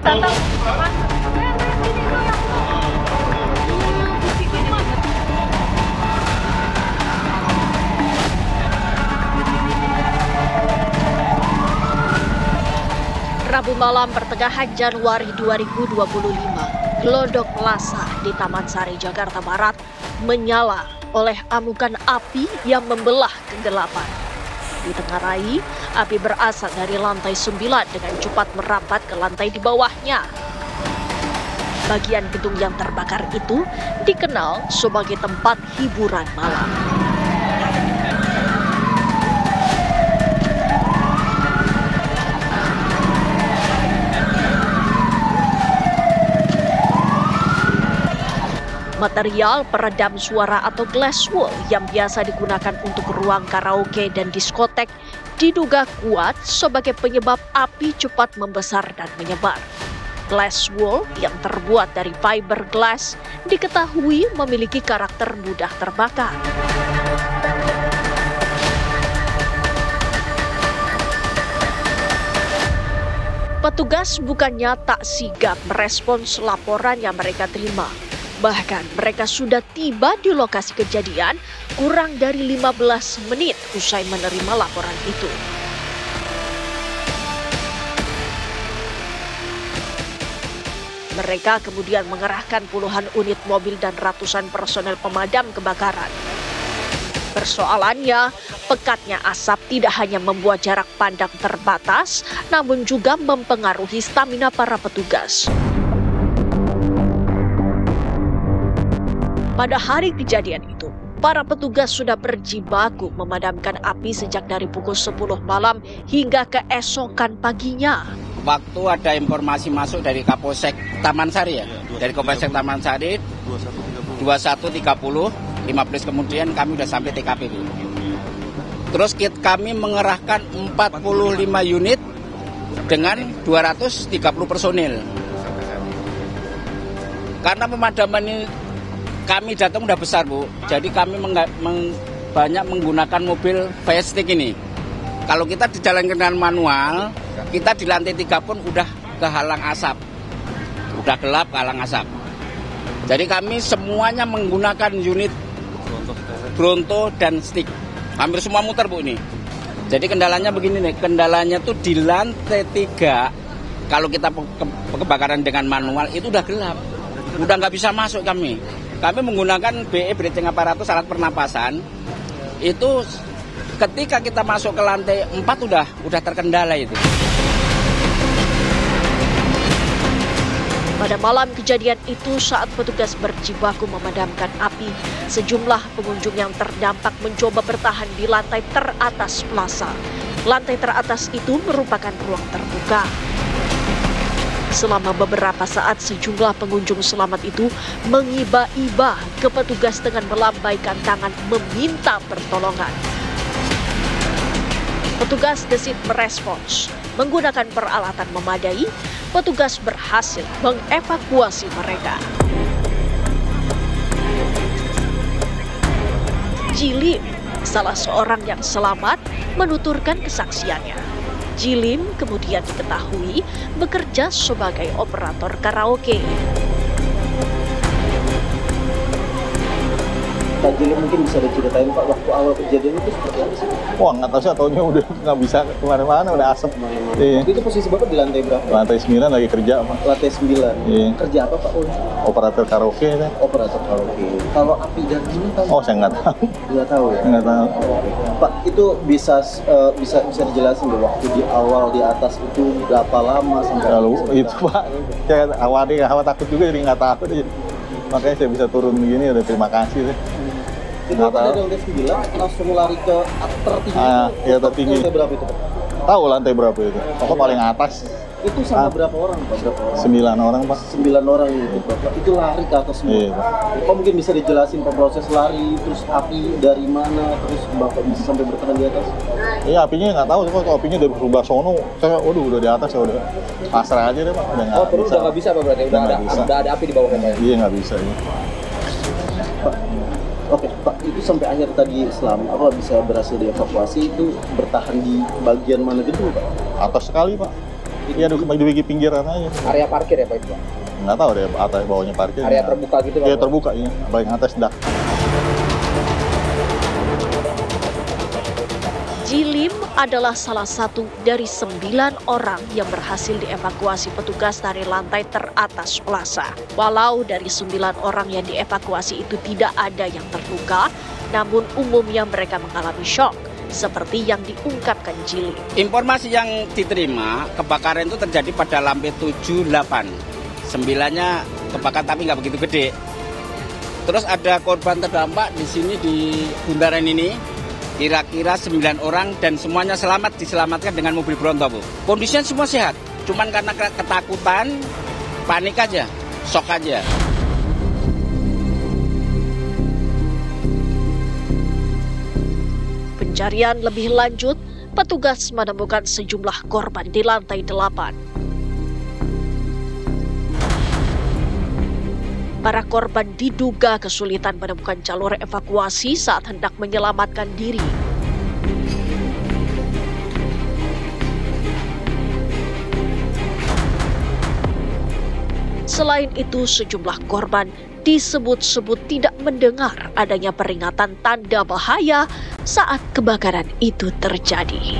Rabu malam pertengahan Januari 2025, Glodok Plaza di Taman Sari, Jakarta Barat menyala oleh amukan api yang membelah kegelapan. Ditengarai, api berasal dari lantai 9 dengan cepat merambat ke lantai di bawahnya. Bagian gedung yang terbakar itu dikenal sebagai tempat hiburan malam. Material peredam suara atau glass wool yang biasa digunakan untuk ruang karaoke dan diskotek diduga kuat sebagai penyebab api cepat membesar dan menyebar. Glass wool yang terbuat dari fiberglass diketahui memiliki karakter mudah terbakar. Petugas bukannya tak sigap merespons laporan yang mereka terima. Bahkan mereka sudah tiba di lokasi kejadian kurang dari 15 menit usai menerima laporan itu. Mereka kemudian mengerahkan puluhan unit mobil dan ratusan personel pemadam kebakaran. Persoalannya, pekatnya asap tidak hanya membuat jarak pandang terbatas, namun juga mempengaruhi stamina para petugas. Pada hari kejadian itu, para petugas sudah berjibaku memadamkan api sejak dari pukul 10 malam hingga keesokan paginya. Waktu ada informasi masuk dari Kapolsek Taman Sari ya, dari Kapolsek Taman Sari 21.30, 15 kemudian kami sudah sampai TKP. Terus kami mengerahkan 45 unit dengan 230 personil. Karena pemadaman ini kami datang udah besar, Bu. Jadi kami banyak menggunakan mobil Vestik ini. Kalau kita dijalankan dengan manual, kita di lantai 3 pun udah kehalang asap. Udah gelap kehalang asap. Jadi kami semuanya menggunakan unit Bronto dan stick. Hampir semua muter, Bu, ini. Jadi kendalanya begini nih, kendalanya tuh di lantai 3, kalau kita kebakaran dengan manual itu udah gelap. Udah nggak bisa masuk kami. Kami menggunakan BE breathing apparatus alat pernapasan. Itu ketika kita masuk ke lantai 4 udah terkendala itu. Pada malam kejadian itu saat petugas berjibaku memadamkan api, sejumlah pengunjung yang terdampak mencoba bertahan di lantai teratas plaza. Lantai teratas itu merupakan ruang terbuka. Selama beberapa saat sejumlah pengunjung selamat itu mengiba-iba ke petugas dengan melambaikan tangan meminta pertolongan. Petugas gesit merespons. Menggunakan peralatan memadai, petugas berhasil mengevakuasi mereka. Jilim, salah seorang yang selamat, menuturkan kesaksiannya. Jilim kemudian diketahui bekerja sebagai operator karaoke. Pak Jilim mungkin bisa diceritain Pak waktu awal kejadian itu seperti apa sih? Wah nggak tahu sih, taunya udah nggak bisa kemana-mana, udah asap. Iya. Itu posisi Bapak di lantai berapa? Lantai 9 lagi kerja Pak. Lantai 9? Iya. Kerja apa Pak? Operator karaoke kan? Operator karaoke. Kalau api dari sini tahu? Oh saya nggak tahu. Nggak tahu ya? Nggak tahu. Pak itu bisa dijelasin deh waktu di awal di atas itu berapa lama sampai? Lalu itu Pak, saya awal takut juga jadi nggak tahu deh. Makanya saya bisa turun begini, udah terima kasih deh. Itu dari lantai 9 langsung lari ke tertinggi. Ya tertinggi. Lantai berapa itu Pak? Tahu lantai berapa itu? Pokoknya paling atas. Itu sama berapa orang Pak? 9 orang Pak. 9 orang itu Pak. Itu lari ke atas semua. Iya, Pak. Pak mungkin bisa dijelasin Pak proses lari, terus api dari mana, terus Bapak bisa sampai bertahan di atas? Iya apinya nggak tahu, kok apinya dari sebelah sono, saya udah di atas, ya udah pasrah aja deh Pak. Udah nggak bisa Pak berarti? Udah ada api di bawah Pak? Iya nggak bisa ya. Pak, oke Pak, itu sampai akhir tadi selamat, apa bisa berhasil dievakuasi, itu bertahan di bagian mana gitu Pak? Atas sekali Pak. Iya, di pinggiran aja. Area parkir ya Pak itu? Nggak tahu deh atas bawahnya parkir. Area terbuka gitu Pak? Iya terbuka, iya. Paling atas dak. Jilim adalah salah satu dari 9 orang yang berhasil dievakuasi petugas dari lantai teratas plaza. Walau dari 9 orang yang dievakuasi itu tidak ada yang terluka, namun umumnya mereka mengalami syok, seperti yang diungkapkan Jilim. Informasi yang diterima, kebakaran itu terjadi pada lantai 7, 8. 9-nya kebakaran tapi nggak begitu gede. Terus ada korban terdampak di sini di bundaran ini, kira-kira 9 orang dan semuanya diselamatkan dengan mobil Bronto, Bu. Kondisinya semua sehat, cuman karena ketakutan, panik aja, shock aja. Pencarian lebih lanjut, petugas menemukan sejumlah korban di lantai 8. Para korban diduga kesulitan menemukan jalur evakuasi saat hendak menyelamatkan diri. Selain itu, sejumlah korban disebut-sebut tidak mendengar adanya peringatan tanda bahaya saat kebakaran itu terjadi.